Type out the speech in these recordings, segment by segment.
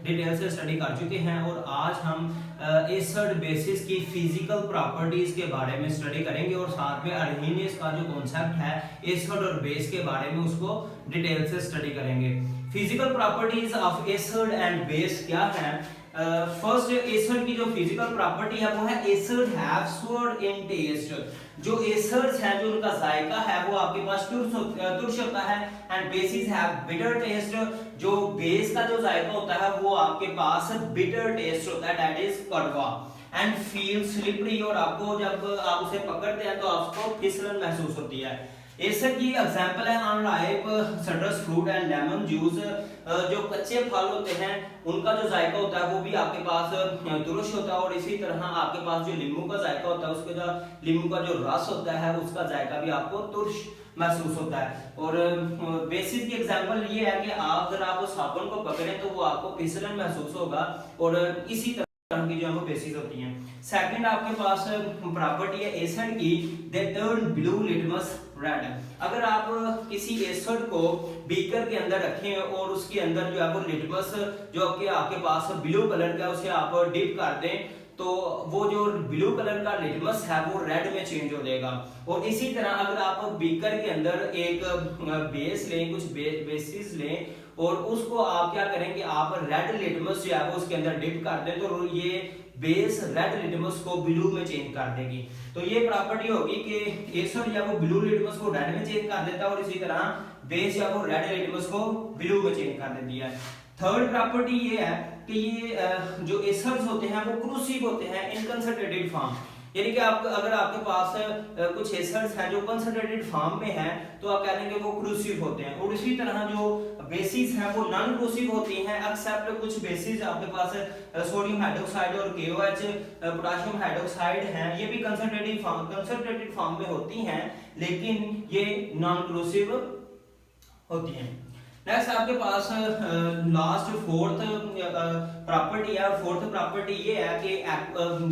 Detail से study कर चुके हैं और आज हम एसिड बेसिस की फिजिकल प्रॉपर्टीज के बारे में स्टडी करेंगे और साथ में अर्हीनियस का जो कॉन्सेप्ट है एसिड और बेस के बारे में उसको डिटेल से स्टडी करेंगे। Physical properties of acid and base क्या है? फर्स्ट एसिड की जो फिजिकल प्रॉपर्टी है वो है एसिड हैव सोर इन टेस्ट। जो एसिड्स हैं जो उनका जायका है वो आपके पास तुर्श होता है and bases have bitter taste. जो बेस का जो जायका होता है वो आपके पास बिटर टेस्ट होता है, दैट इज कड़वा एंड फील स्लिपरी। और आपको जब आप उसे पकड़ते हैं तो आपको फिसलन महसूस होती है। एसिड की एग्जांपल है unripe citrus fruit and lemon juice. जो कच्चे फल होते हैं उनका जो जायका होता है वो भी आपके पास तुरश होता है और इसी तरह आपके पास जो नींबू का जायका होता है उसके जो नींबू का जो रस होता है उसका जायका भी आपको तुरश महसूस होता है। और बेसिस की एग्जांपल ये है कि अगर आप साबुन को पकड़ें तो वो आपको फिसलन महसूस होगा और इसी तरह की जो है बेसिस होती हैं। सेकंड आपके पास प्रॉपर्टी है एसिड की, they turn blue litmus red. अगर आप किसी एसिड को बीकर के अंदर रखें और उसके अंदर जो है वो लिटमस जो आपके पास ब्लू कलर का उसे आप डिप कर दें तो वो जो ब्लू कलर का लिटमस है वो रेड में चेंज हो जाएगा। और इसी तरह अगर आप बीकर के अंदर एक बेस लें, कुछ बेसिस लें और उसको आप क्या करेंगे, आप रेड लिटमस जो है वो उसके अंदर डिप कर दें तो ये बेस रेड लिटमस को ब्लू में चेंज कर देगी। तो ये प्रॉपर्टी होगी कि एसिड या वो ब्लू लिटमस को रेड में चेंज कर देता है और इसी तरह बेस या वो रेड लिटमस को ब्लू में चेंज कर देती है। थर्ड प्रॉपर्टी ये है कि ये जो एसिड्स होते हैं वो क्रूसिव होते हैं इन कंसंट्रेटेड फॉर्म। यानी कि आप अगर आपके पास कुछ एसिड्स हैं जो कंसंट्रेटेड फॉर्म में हैं तो आप कह देंगे वो क्रूसिव होते हैं। और इसी तरह जो बेसिस हैं वो नॉन क्रूसिव होती हैं एक्सेप्ट कुछ बेसिस आपके पास सोडियम हाइड्रोक्साइड और KOH पोटेशियम हाइड्रोक्साइड हैं, ये भी कंसंट्रेटेड फॉर्म में होती हैं लेकिन ये नॉन क्रूसिव होती हैं। नेक्स्ट आपके पास लास्ट फोर्थ प्रॉपर्टी है। फोर्थ प्रॉपर्टी ये है कि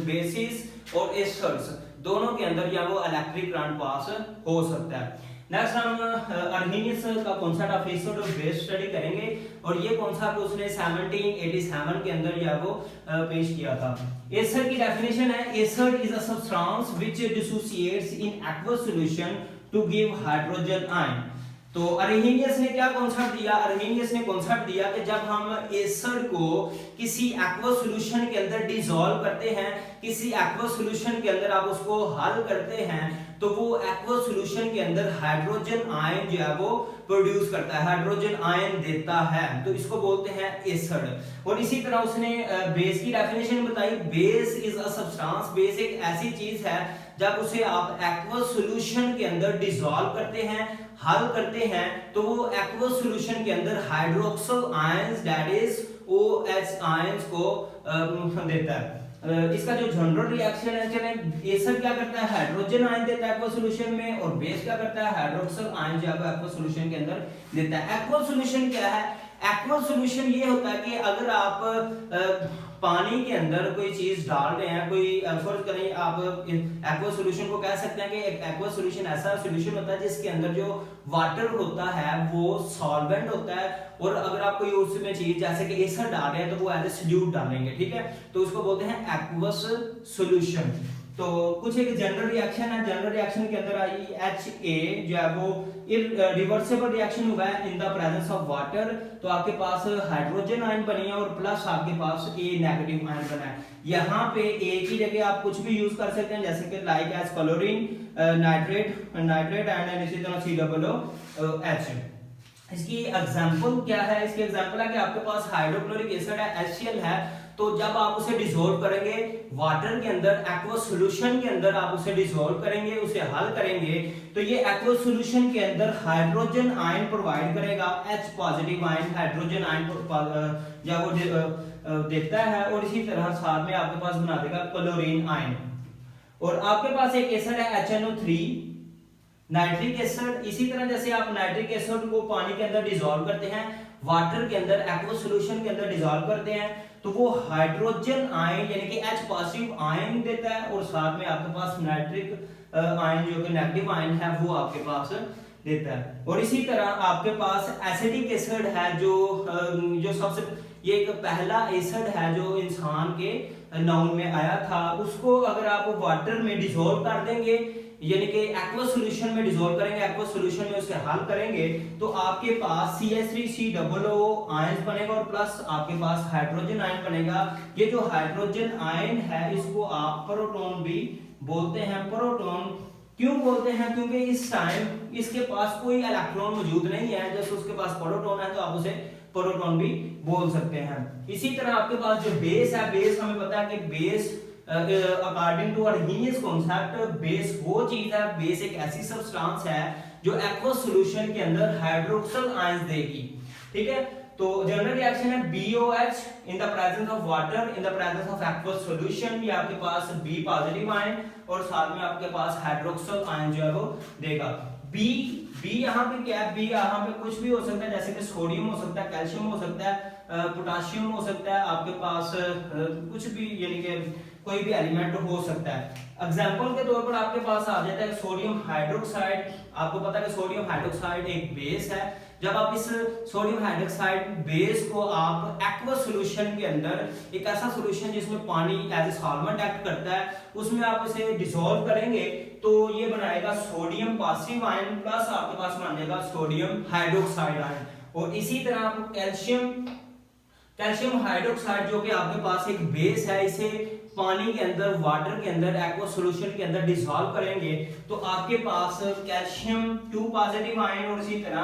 बेसिस और एसिड्स दोनों के अंदर या वो इलेक्ट्रिक करंट पास हो सकता है। नेक्स्ट हम अर्हीनियस का कॉन्सेप्ट ऑफ एसिड और बेस स्टडी करेंगे और ये कॉन्सेप्ट उसने 1787 के अंदर या वो पेश किया था। एसिड की डेफिनेशन है, acid is a substance which dissociates in aqueous solution to give hydrogen ion. तो अर्हीनियस ने क्या कॉन्सेप्ट दिया? अर्हीनियस ने कॉन्सेप्ट दिया कि जब हम एसिड को किसी एक्वस सॉल्यूशन के अंदर डिसॉल्व करते हैं, किसी एक्वस सॉल्यूशन के अंदर आप उसको हल करते हैं तो वो एक्वस सॉल्यूशन के अंदर हाइड्रोजन आयन जो है वो प्रोड्यूस करता है, हाइड्रोजन आयन देता है, तो इसको बोलते हैं एसिड। और इसी तरह उसने बेस की डेफिनेशन बताई, base is a substance, base एक ऐसी चीज है जब उसे आप एक्वस सॉल्यूशन के अंदर डिसॉल्व करते हैं, हल करते हैं तो वो एक्वस सॉल्यूशन के अंदर hydroxyl ions that is OH ions को देता है। इसका जो जनरल रिएक्शन है, चलें एसिड क्या करता है, हाइड्रोजन आयन देता है एक्वस सॉल्यूशन में और बेस क्या करता है, हाइड्रोक्सिल आयन जो है एक्वस सॉल्यूशन के अंदर देता है। एक्वस सॉल्यूशन क्या है? एक्वस सॉल्यूशन ये होता है कि अगर आप पानी के अंदर कोई चीज डाल रहे हैं, कोई फर्ज करें आप एक्वस सॉल्यूशन को कह सकते हैं कि एक एक्वस सॉल्यूशन ऐसा सॉल्यूशन होता है जिसके अंदर जो वाटर होता है वो सॉल्वेंट होता है और अगर आप कोई उसमें चीज जैसे कि एसिड डाल रहे हैं तो वो एज ए सॉल्यूट डालेंगे, ठीक है, तो उसको बोलते हैं एक्वस सॉल्यूशन। तो कुछ एक जनरल रिएक्शन है, जनरल रिएक्शन के अंदर आई HA जो है वो रिवर्सिबल रिएक्शन हुआ है in the presence of water, तो आपके पास हाइड्रोजन आयन बनी है और प्लस आपके पास A नेगेटिव आयन बना है। यहाँ पे A की जगह आप कुछ भी यूज कर सकते हैं जैसे कि like as chlorine, nitrate and इसी तरह COOH। इसकी एग्जांपल क्या है? इसकी एग्जांपल है कि आपके पास हाइड्रोक्लोरिक एसिड है HCl है, तो जब आप उसे डिसॉल्व करेंगे वाटर के अंदर, एक्वस सॉल्यूशन के अंदर आप उसे डिसॉल्व करेंगे, उसे हल करेंगे तो ये एक्वस सॉल्यूशन के अंदर हाइड्रोजन आयन प्रोवाइड करेगा, H positive ion hydrogen ion जब वो देता है और इसी तरह साथ में आपके पास बना देगा क्लोरीन आयन। और आपके पास एक एसिड है HNO3 नाइट्रिक एसिड। इसी तरह जैसे आप नाइट्रिक एसिड को पानी के अंदर डिसॉल्व करते हैं, वाटर के अंदर एक्वस सॉल्यूशन के अंदर डिसॉल्व करते हैं तो वो हाइड्रोजन आयन यानी कि H पॉजिटिव आयन देता है और साथ में आपके पास नाइट्रिक आयन जो कि नेगेटिव आयन है वो आपके पास देता है। और इसी तरह आपके पास एसिडिक एसिड है जो सबसे ये एक पहला एसिड है जो इंसान के नाउन में आया था। उसको अगर आप वाटर में डिसॉल्व कर देंगे, यानी कि एक्वा सॉल्यूशन में डिसॉल्व करेंगे, एक्वा सॉल्यूशन में उसे हल करेंगे, तो आपके पास CH3COO आयंस बनेगा और प्लस आपके पास हाइड्रोजन आयन बनेगा। ये जो हाइड्रोजन आयन है इसको आप प्रोटॉन भी बोलते हैं। प्रोटॉन क्यों बोलते हैं? क्योंकि इस टाइम इसके पास कोई इलेक्ट्रॉन मौजूद नहीं है, जैसे उसके पास प्रोटॉन है तो आप उसे प्रोटॉन भी बोल सकते हैं। इसी तरह आपके पास जो बेस है, बेस हमें पता है कि base according to Arrhenius concept base वो चीज है, बेस एक ऐसी सब्सटेंस है जो एक्वस सॉल्यूशन के अंदर हाइड्रोक्सल आयंस देगी। ठीक है, तो जनरल रिएक्शन है BOH in the presence of water in the presence of aqueous solution. ये आपके पास B पॉजिटिव आयन और साथ में आपके पास हाइड्रोक्सल आयन जो है वो देगा। B यहाँ पे क्या है? B यहाँ पे कुछ भी हो सकता है, जैसे कि सोडियम हो सकता है, कैल्शियम हो सकता है, पोटाशियम हो सकता है, आपके पास कुछ भी, यानी कि कोई भी एलिमेंट हो सकता है। एग्जांपल के तौर पर आपके पास आ जाता है सोडियम हाइड्रोक्साइड। आपको पता है कि सोडियम हाइड्रोक्साइड एक बेस है। जब आप इस सोडियम हाइड्रोक्साइड बेस को आप एक्वस सॉल्यूशन के अंदर, एक ऐसा सॉल्यूशन जिसमें पानी एज ए सॉल्वेंट एक्ट करता है, उसमें आप इसे डिसॉल्व करेंगे तो ये बनाएगा सोडियम पॉजिटिव आयन प्लस आपके पास बनेगा सोडियम हाइड्रोक्साइड आयन। और इसी तरह आपको कैल्शियम हाइड्रोक्साइड जो कि आपके पास एक बेस है, इसे पानी के अंदर, वाटर के अंदर, एक्वा सॉल्यूशन के अंदर डिसॉल्व करेंगे तो आपके पास कैल्शियम 2 पॉजिटिव आयन और इसी तरह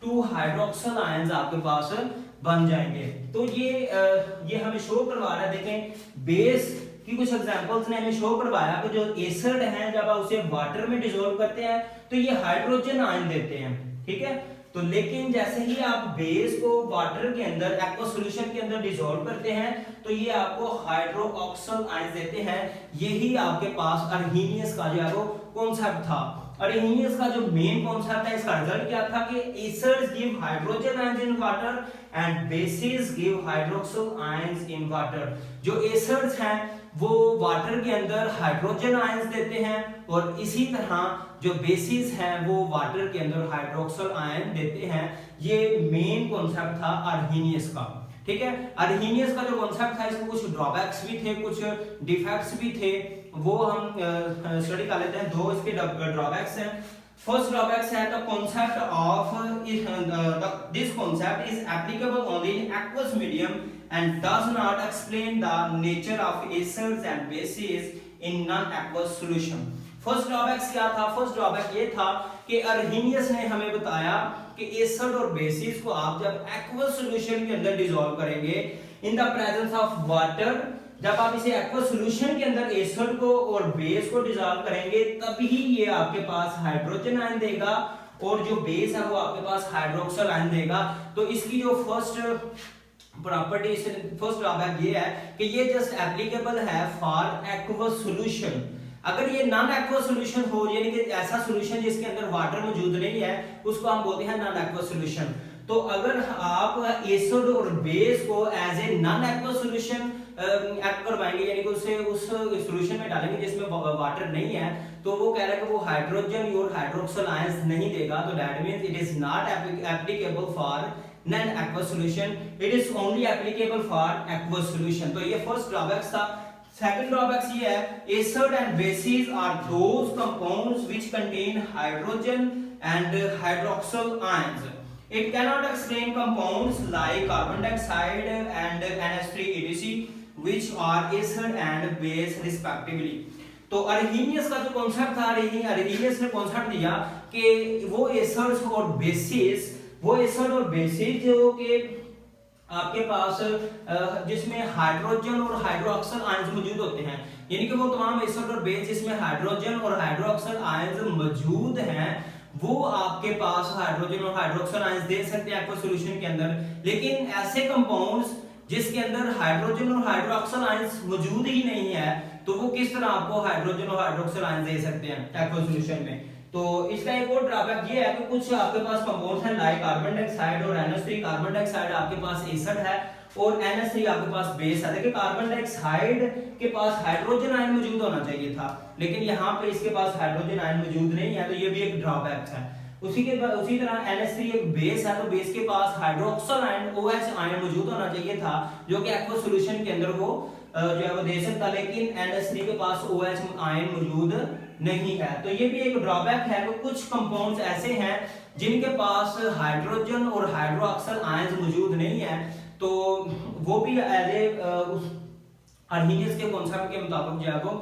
2 हाइड्रोक्सल आयंस आपके पास बन जाएंगे। तो ये हमें शो करवा रहा है। देखें बेस की कुछ एग्जांपल्स ने हमें शो करवाया कि जो एसिड है जब आप उसे वाटर में डिसॉल्व करते हैं तो ये हाइड्रोजन आयन देते हैं। ठीक है, तो लेकिन जैसे ही आप बेस को वाटर के अंदर, एक्वा सॉल्यूशन के अंदर डिसॉल्व करते हैं तो ये आपको हाइड्रोक्सल आयंस देते हैं। यही आपके पास अर्हीनियस का जो है वो कॉन्सेप्ट था। अर्हीनियस का जो मेन कॉन्सेप्ट है, इसका रिजल्ट क्या था कि acids give hydrogen ions in water and bases give hydroxyl ions in water. जो एसिड्स हैं वो वाटर के अंदर हाइड्रोजन आयंस देते हैं और इसी तरह जो बेसिस हैं वो वाटर के अंदर हाइड्रोक्सल आयन देते हैं। ये मेन कॉन्सेप्ट था अर्हीनियस का। ठीक है, अर्हीनियस का जो कॉन्सेप्ट था इसमें कुछ ड्रॉबैक्स भी थे, कुछ डिफेक्ट्स भी थे, वो हम स्टडी कर लेते हैं। 2 इसके ड्रॉबैक्स हैं। फर्स्ट ड्रॉबैक्स है the concept of this concept is applicable only in aqueous medium and does not explain the nature of acids and bases in non aqueous solution. First drawbacks क्या था? First drawback ये था कि अर्हीनियस ने हमें बताया कि एसिड और बेसिस को आप जब एक्वस सॉल्यूशन के अंदर डिसॉल्व करेंगे in the presence of water, जब आप इसे एक्वस सॉल्यूशन के अंदर एसिड को और बेस को डिसॉल्व करेंगे तभी ये आपके पास हाइड्रोजन आयन देगा और जो बेस है वो आपके पास हाइड्रोक्सल आयन देगा। तो इसकी जो फर्स्ट प्रॉपर्टी, फर्स्ट ड्रॉबैक ये है कि ये जस्ट एप्लीकेबल है फॉर एक्वस सॉल्यूशन। अगर ये नॉन एक्वस सॉल्यूशन हो, यानी कि ऐसा सॉल्यूशन जिसके अंदर वाटर मौजूद नहीं है, उसको हम बोलते हैं नॉन एक्वस सॉल्यूशन। तो अगर आप एसिड और बेस को as a non aqueous solution act करवाएंगे, यानी कि उसे उस सॉल्यूशन में डालेंगे जिसमें वाटर नहीं है, तो वो कह रहा है कि वो हाइड्रोजन और हाइड्रोक्सल आयंस नहीं देगा। तो that means it is not applicable for non aqueous solution, it is only applicable for aqueous solution. तो ये फर्स्ट ड्रॉबैक था। सेकंड ड्रॉबैक्स ये है, acid and bases are those compounds which contain hydrogen and hydroxyl ions. It cannot explain compounds like carbon dioxide and NH3 etc which are acid and base respectively। तो अर्हीनियस का जो concept था, अर्हीनियस ने concept दिया कि वो एसिड्स और basis, वो एसिड और बेसिस जो कि आपके पास जिसमें हाइड्रोजन और हाइड्रोक्सल आयंस मौजूद होते हैं, यानी कि वो तमाम एसिड और बेस जिसमें हाइड्रोजन और हाइड्रोक्सल आयंस मौजूद हैं, वो आपके पास हाइड्रोजन और हाइड्रोक्सल आयंस दे सकते हैं एक्वस सॉल्यूशन के अंदर। लेकिन ऐसे कंपाउंड्स जिसके अंदर हाइड्रोजन और हाइड्रोक्सल आयंस मौजूद ही नहीं है, तो वो किस तरह आपको हाइड्रोजन और हाइड्रोक्सल आयंस दे सकते हैं एक्वस सॉल्यूशन में? तो इसका एक और ड्रॉबैक ये है कि कुछ आपके पास कंपाउंड्स हैं लाइक कार्बन डाइऑक्साइड और NH3। कार्बन डाइऑक्साइड आपके पास एसिड है और NH3 आपके पास बेस है। देखिए कार्बन डाइऑक्साइड के पास हाइड्रोजन आयन मौजूद होना चाहिए था, लेकिन यहाँ पे इसके पास हाइड्रोजन आयन मौजूद नहीं है, तो ये भी एक ड्रॉबैक है। उसी तरह NH3 एक बेस है, तो बेस के पास हाइड्रोक्सल एंड OH आयन मौजूद होना चाहिए था, जो कि एक्वस सॉल्यूशन के अंदर वो जो है वो दे सकता, लेकिन NH3 के पास OH आयन मौजूद नहीं है। तो ये भी एक ड्रॉबैक है कि कुछ कंपाउंड्स ऐसे हैं जिनके पास हाइड्रोजन और हाइड्रोक्सल आयंस मौजूद नहीं है, तो वो भी एज ए उस अर्हीनियस के कॉन्सेप्ट के मुताबिक जो है वो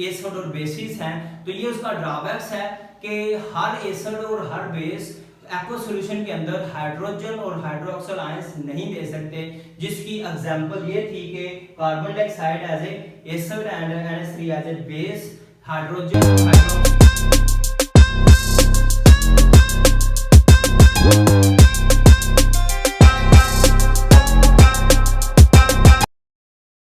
एसिड और बेसिस हैं। तो ये उसका ड्रॉबैक्स है कि हर एसिड और हर बेस एक्वस सॉल्यूशन के अंदर हाइड्रोजन और हाइड्रोक्सल आयंस नहीं दे सकते, जिसकी एग्जांपल ये थी कि carbon dioxide as a acid and NH3 as a base, hydrogen hydroxide